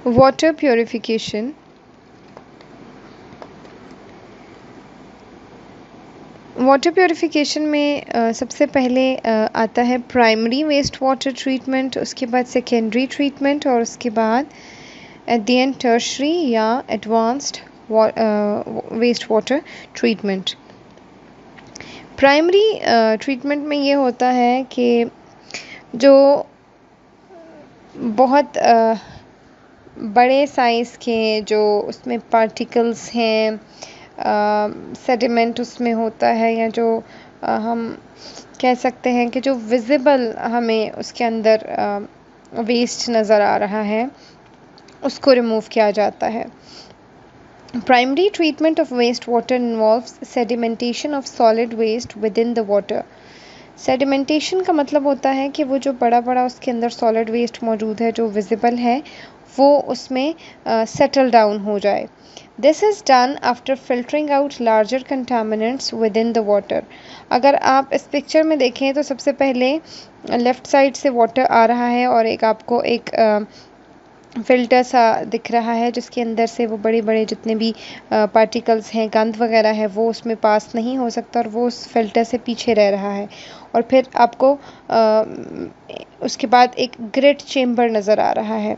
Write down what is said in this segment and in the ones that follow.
Water purification water purification में सबसे पहले आता है प्राइमरी वेस्ट वाटर ट्रीटमेंट, उसके बाद सेकेंडरी ट्रीटमेंट और उसके बाद at the end tertiary or advanced waste water treatment. Primary treatment में ये होता है कि जो बहुत बड़े साइज़ के जो उसमें पार्टिकल्स हैं, सेडिमेंट उसमें होता है, या जो हम कह सकते हैं कि जो विजिबल हमें उसके अंदर वेस्ट नज़र आ रहा है, उसको रिमूव किया जाता है। Primary treatment of waste water involves sedimentation of solid waste within the water. Sedimentation का मतलब होता है कि वो जो बड़ा बड़ा उसके अंदर सॉलिड वेस्ट मौजूद है, जो विजिबल है, वो उसमें सेटल डाउन हो जाए। This is done after filtering out larger contaminants with in the water. अगर आप इस पिक्चर में देखें तो सबसे पहले लेफ़्ट साइड से वाटर आ रहा है और आपको एक फ़िल्टर सा दिख रहा है जिसके अंदर से वो बड़े बड़े जितने भी पार्टिकल्स हैं, गंद वगैरह है, वो उसमें पास नहीं हो सकता और वो उस फ़िल्टर से पीछे रह रहा है। और फिर आपको उसके बाद एक ग्रिट चेम्बर नज़र आ रहा है।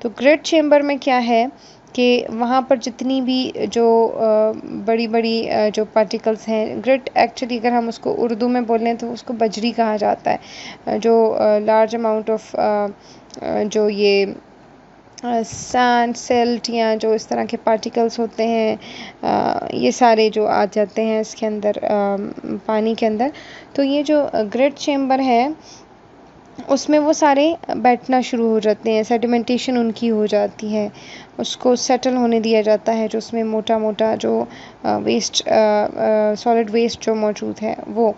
तो ग्रिट चेम्बर में क्या है कि वहाँ पर जितनी भी जो बड़ी बड़ी जो पार्टिकल्स हैं, ग्रिट एक्चुअली अगर हम उसको उर्दू में बोलें तो उसको बजरी कहा जाता है, जो लार्ज अमाउंट ऑफ जो ये सैंड, सिल्ट या जो इस तरह के पार्टिकल्स होते हैं, ये सारे जो आ जाते हैं इसके अंदर पानी के अंदर। तो ये जो ग्रिट चेम्बर है उसमें वो सारे बैठना शुरू हो जाते हैं, सेडिमेंटेशन उनकी हो जाती है, उसको सेटल होने दिया जाता है, जो उसमें मोटा मोटा जो वेस्ट सॉलिड वेस्ट जो मौजूद है वो।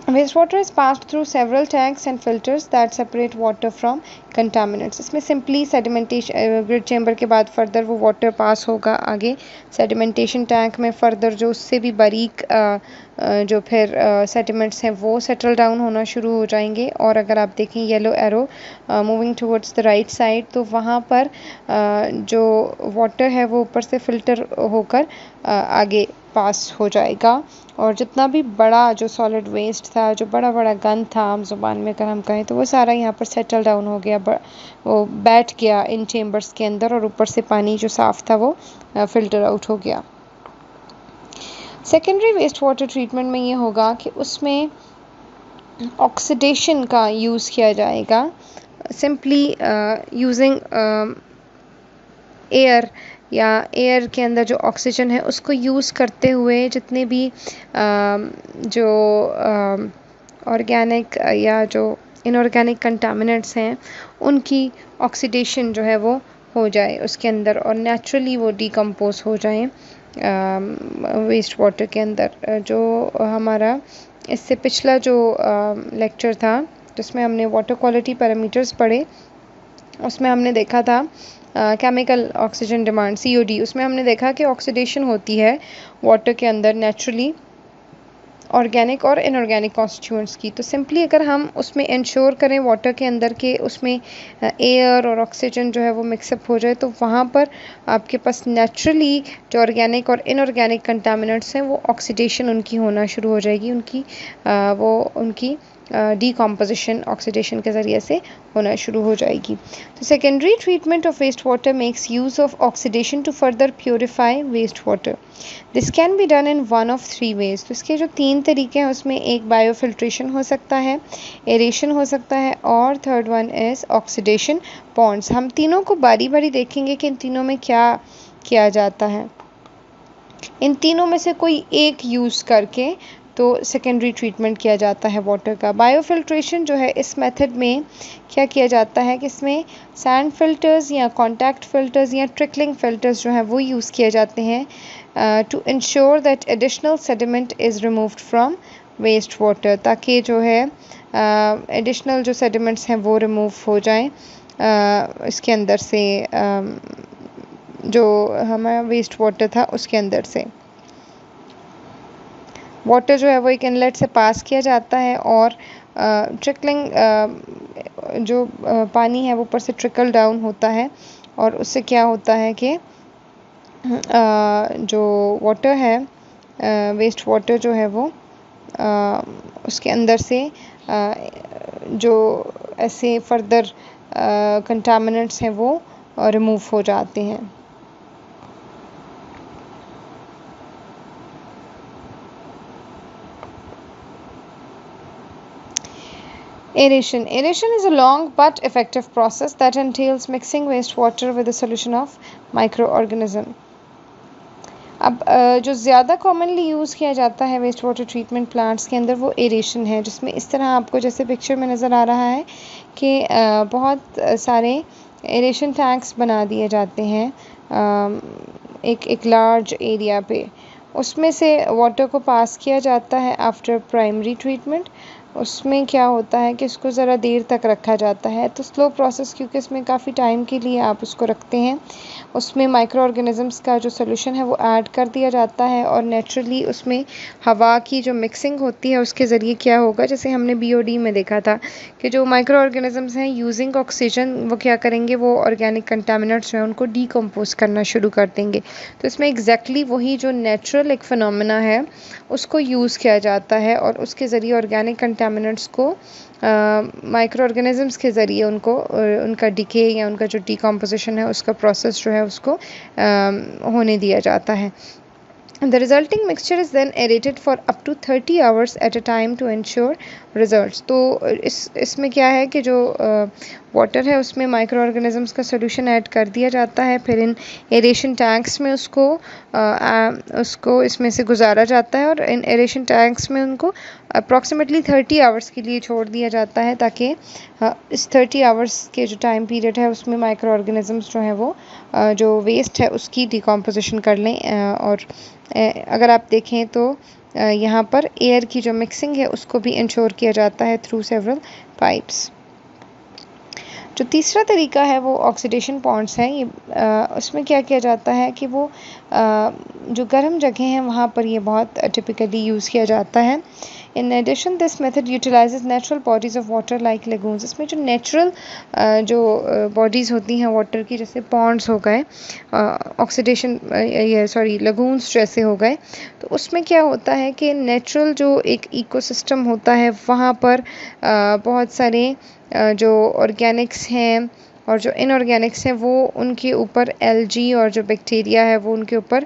Wastewater is passed through several tanks and filters that separate water from contaminants. इसमें सिंपली सेडिमेंटेशन ग्रिड चेम्बर के बाद फर्दर वो वाटर पास होगा आगे सेडिमेंटेशन टैंक में, फर्दर जो उससे भी बारीक जो फिर सेडिमेंट्स हैं वो सेटल डाउन होना शुरू हो जाएंगे। और अगर आप देखें yellow arrow moving towards the right side, तो वहाँ पर जो वाटर है वो ऊपर से फ़िल्टर होकर आगे पास हो जाएगा। और जितना भी बड़ा जो सॉलिड वेस्ट था, जो बड़ा बड़ा गंद था आम ज़ुबान में अगर हम कहें, तो वो सारा यहाँ पर सेटल डाउन हो गया, वो बैठ गया इन चेम्बर्स के अंदर और ऊपर से पानी जो साफ़ था वो फ़िल्टर आउट हो गया। सेकेंडरी वेस्ट वाटर ट्रीटमेंट में ये होगा कि उसमें ऑक्सीडेशन का यूज़ किया जाएगा, सिंपली यूजिंग एयर, या एयर के अंदर जो ऑक्सीजन है उसको यूज़ करते हुए जितने भी जो ऑर्गेनिक या जो इनऑर्गेनिक कंटामिनेंट्स हैं उनकी ऑक्सीडेशन जो है वो हो जाए उसके अंदर और नेचुरली वो डिकम्पोज हो जाएं वेस्ट वाटर के अंदर। जो हमारा इससे पिछला जो लेक्चर था जिसमें हमने वाटर क्वालिटी पैरामीटर्स पढ़े, उसमें हमने देखा था केमिकल ऑक्सीजन डिमांड COD, उसमें हमने देखा कि ऑक्सीडेशन होती है वाटर के अंदर नेचुरली ऑर्गेनिक और इनऑर्गेनिक कॉन्स्टिट्यूएंट्स की। तो सिंपली अगर हम उसमें इंश्योर करें वाटर के अंदर के उसमें एयर और ऑक्सीजन जो है वो मिक्सअप हो जाए, तो वहाँ पर आपके पास नेचुरली जो ऑर्गेनिक और इनऑर्गेनिक कंटामिनेंट्स हैं वो ऑक्सीडेशन उनकी होना शुरू हो जाएगी, उनकी डिकम्पोजिशन ऑक्सीडेशन के ज़रिए से होना शुरू हो जाएगी। तो secondary treatment of waste water makes use of oxidation to further purify waste water. This can be done in one of 3 ways. तो इसके जो 3 तरीके हैं उसमें एक बायोफिल्ट्रेशन हो सकता है, एरेशन हो सकता है और third one is oxidation ponds. हम तीनों को बारी बारी देखेंगे कि इन तीनों में क्या किया जाता है। इन तीनों में से कोई एक यूज़ करके तो सेकेंडरी ट्रीटमेंट किया जाता है वाटर का। बायोफिल्ट्रेशन जो है इस मेथड में क्या किया जाता है कि इसमें सैंड फिल्टर्स या कॉन्टैक्ट फ़िल्टर्स या ट्रिकलिंग फ़िल्टर्स जो हैं वो यूज़ किए जाते हैं to ensure that additional sediment is removed from waste water, ताकि जो है एडिशनल जो सेडिमेंट्स हैं वो रिमूव हो जाएं इसके अंदर से, जो हमारा वेस्ट वाटर था उसके अंदर से। वाटर जो है वो एक इनलेट से पास किया जाता है और ट्रिकलिंग जो पानी है वो ऊपर से ट्रिकल डाउन होता है और उससे क्या होता है कि जो वाटर है, वेस्ट वाटर जो है वो उसके अंदर से जो ऐसे फर्दर कंटामिनेंट्स हैं वो रिमूव हो जाते हैं। Aeration. Aeration is a long but effective process that entails mixing wastewater with a solution of microorganism. अब जो ज़्यादा कॉमनली यूज़ किया जाता है वेस्ट वाटर ट्रीटमेंट प्लांट्स के अंदर वो एरेशन है, जिसमें इस तरह आपको जैसे पिक्चर में नज़र आ रहा है कि बहुत सारे एरेशन टैंक्स बना दिए जाते हैं एक लार्ज एरिया पे। उसमें से वाटर को पास किया जाता है आफ्टर प्राइमरी ट्रीटमेंट। उसमें क्या होता है कि उसको ज़रा देर तक रखा जाता है, तो स्लो प्रोसेस क्योंकि इसमें काफ़ी टाइम के लिए आप उसको रखते हैं। उसमें माइक्रो ऑर्गेनिज़म्स का जो सोल्यूशन है वो ऐड कर दिया जाता है और नेचुरली उसमें हवा की जो मिक्सिंग होती है उसके ज़रिए क्या होगा, जैसे हमने BOD में देखा था कि जो माइक्रो ऑर्गेनिज़म्स हैं यूजिंग ऑक्सीजन वो क्या करेंगे, वो ऑर्गेनिक कंटामिनेंट्स जो हैं उनको डीकम्पोज करना शुरू कर देंगे। तो इसमें एग्जैक्टली वही जो नेचुरल एक फिनोमेना है उसको यूज़ किया जाता है और उसके ज़रिए ऑर्गेनिक कंटामिनेंट्स को माइक्रो ऑर्गेनिज़म्स के ज़रिए उनको उनका डिके या उनका जो डिकम्पोजिशन है उसका प्रोसेस जो है उसको होने दिया जाता है। The resulting mixture is then aerated for up to 30 hours at a time to ensure results. तो इसमें क्या है कि जो वाटर है उसमें माइक्रो ऑर्गेनिज़म्स का सोल्यूशन ऐड कर दिया जाता है, फिर इन एरेशन टैंक्स में उसको इसमें से गुजारा जाता है और इन एरेशन टैंक्स में उनको अप्रॉक्सीमेटली 30 आवर्स के लिए छोड़ दिया जाता है ताकि इस 30 आवर्स के जो टाइम पीरियड है उसमें माइक्रो ऑर्गेनिज़म्स जो हैं वो जो वेस्ट है उसकी डिकम्पोजिशन कर लें। और अगर आप देखें तो यहाँ पर एयर की जो मिक्सिंग है उसको भी इंश्योर किया जाता है थ्रू सेवरल पाइप्स। जो तीसरा तरीका है वो ऑक्सीडेशन पॉन्ड्स हैं। ये उसमें क्या किया जाता है कि वो जो गर्म जगह हैं वहाँ पर ये बहुत टिपिकली यूज़ किया जाता है। In addition this method utilises natural bodies of water like lagoons. इसमें जो नेचुरल जो बॉडीज़ होती हैं वाटर की, जैसे पॉन्ड्स हो गए, ऑक्सीडेशन लेगून्स जैसे हो गए, तो उसमें क्या होता है कि नेचुरल जो एक इकोसिस्टम होता है वहाँ पर बहुत सारे जो ऑर्गेनिक्स हैं और जो इनऑर्गेनिक्स हैं वो उनके ऊपर एल्गी और जो बैक्टीरिया है वो उनके ऊपर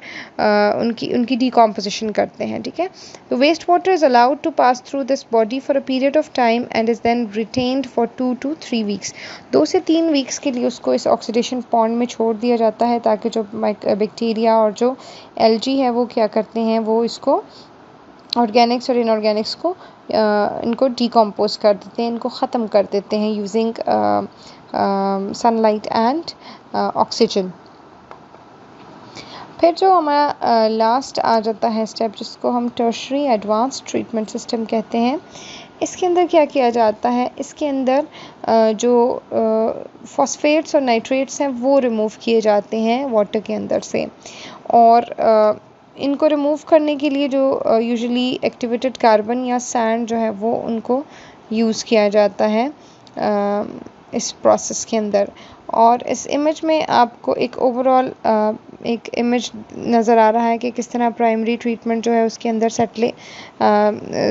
उनकी डिकम्पोजिशन करते हैं। ठीक है, तो waste water is allowed to pass through this body for a period of time and is then retained for 2 to 3 weeks. 2 से 3 वीक्स के लिए उसको इस ऑक्सीडेशन पॉन्ड में छोड़ दिया जाता है ताकि जो बैक्टीरिया और जो एल्गी है वो क्या करते हैं, वो इसको ऑर्गेनिक्स और इनऑर्गेनिक्स को इनको डिकम्पोज कर देते हैं, इनको ख़त्म कर देते हैं यूजिंग सनलाइट एंड ऑक्सीजन। फिर जो हमारा लास्ट आ जाता है स्टेप, जिसको हम टर्शरी एडवांस ट्रीटमेंट सिस्टम कहते हैं। इसके अंदर क्या किया जाता है, इसके अंदर जो फॉस्फेट्स और नाइट्रेट्स हैं वो रिमूव किए जाते हैं वाटर के अंदर से, और इनको रिमूव करने के लिए जो यूजुअली एक्टिवेटेड कार्बन या सैंड जो है वो उनको यूज़ किया जाता है इस प्रोसेस के अंदर। और इस इमेज में आपको एक ओवरऑल एक इमेज नज़र आ रहा है कि किस तरह प्राइमरी ट्रीटमेंट जो है उसके अंदर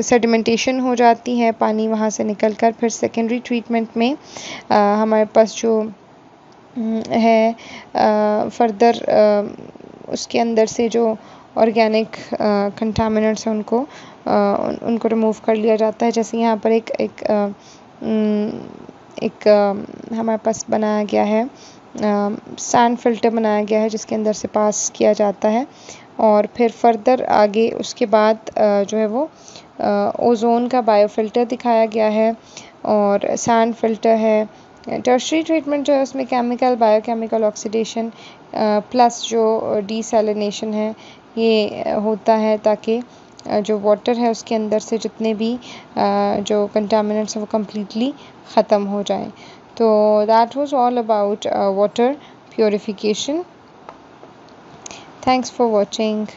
सेडिमेंटेशन हो जाती है, पानी वहाँ से निकल कर फिर सेकेंडरी ट्रीटमेंट में हमारे पास जो है फर्दर उसके अंदर से जो ऑर्गेनिक कंटामिनेंट्स हैं उनको रिमूव कर लिया जाता है। जैसे यहाँ पर एक हमारे पास बनाया गया है, सैंड फिल्टर बनाया गया है जिसके अंदर से पास किया जाता है, और फिर फर्दर आगे उसके बाद जो है वो ओजोन का बायोफिल्टर दिखाया गया है और सैंड फिल्टर है। टर्शरी ट्रीटमेंट जो है उसमें केमिकल बायोकेमिकल ऑक्सीडेशन प्लस जो डीसैलिनेशन है ये होता है ताकि जो वाटर है उसके अंदर से जितने भी जो कंटामिनेंट्स हैं वो कम्प्लीटली ख़त्म हो जाएं। तो that was all about water purification. Thanks for watching.